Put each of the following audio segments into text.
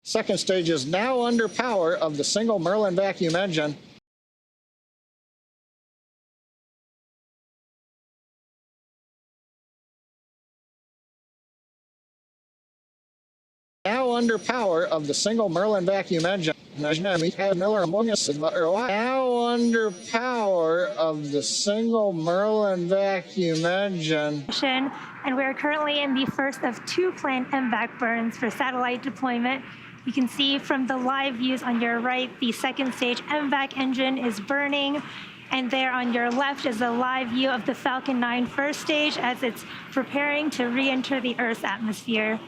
Second stage is now under power of the single Merlin vacuum engine. Now under power of the single Merlin vacuum engine. Now under power of the single Merlin vacuum engine. And we're currently in the first of two planned MVAC burns for satellite deployment. You can see from the live views on your right, the second stage MVAC engine is burning. And there on your left is a live view of the Falcon 9 first stage as it's preparing to re-enter the Earth's atmosphere.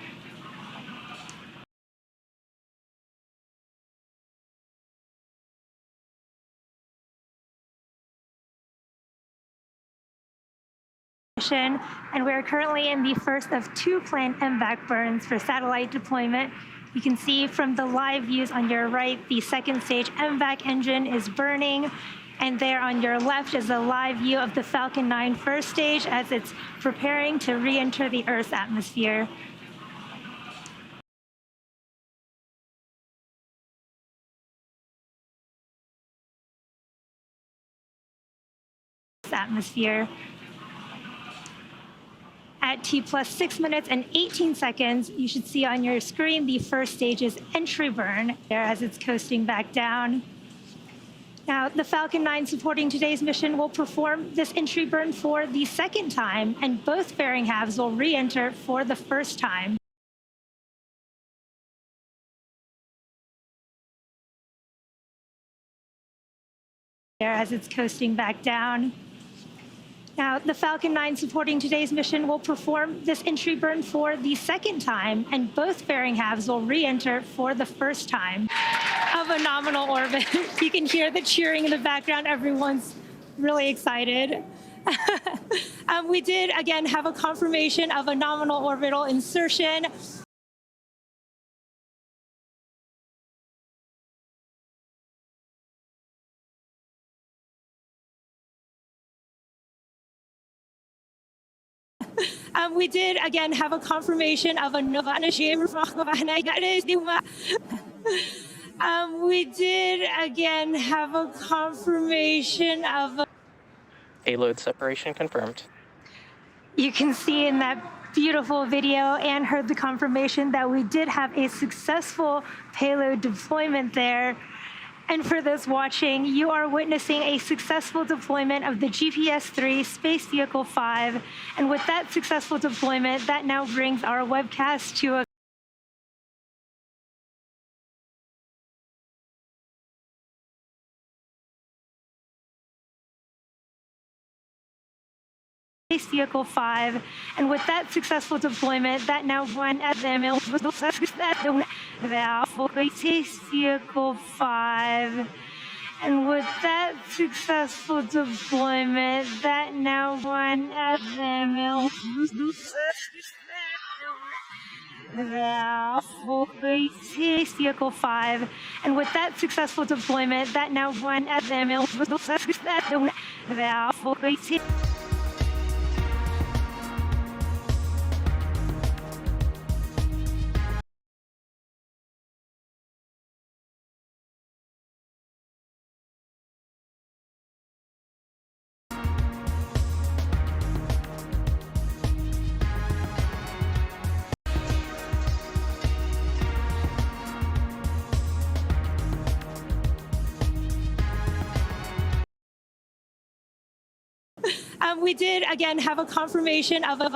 And we're currently in the first of two planned MVAC burns for satellite deployment. You can see from the live views on your right, the second stage MVAC engine is burning. And there on your left is a live view of the Falcon 9 first stage as it's preparing to re-enter the Earth's atmosphere. At T plus 6 minutes and 18 seconds, you should see on your screen the first stage's entry burn there as it's coasting back down. Now, the Falcon 9 supporting today's mission will perform this entry burn for the second time, and both fairing halves will re-enter for the first time. There as it's coasting back down. Now, the Falcon 9 supporting today's mission will perform this entry burn for the second time, and both fairing halves will re-enter for the first time of a nominal orbit. You can hear the cheering in the background. Everyone's really excited. We did, again, have a confirmation of a nominal orbital insertion. We did, again, have a confirmation of a we did, again, have a confirmation of a payload separation confirmed. You can see in that beautiful video and heard the confirmation that we did have a successful payload deployment there. And for those watching, you are witnessing a successful deployment of the GPS-3 Space Vehicle 5. And with that successful deployment, that now brings our webcast to a Space Vehicle 5. And with that successful deployment, that now went at the Space Vehicle 5. And with that successful deployment, that now went at the Space Vehicle 5. And with that successful deployment, that now went at the we did, again, have a confirmation of a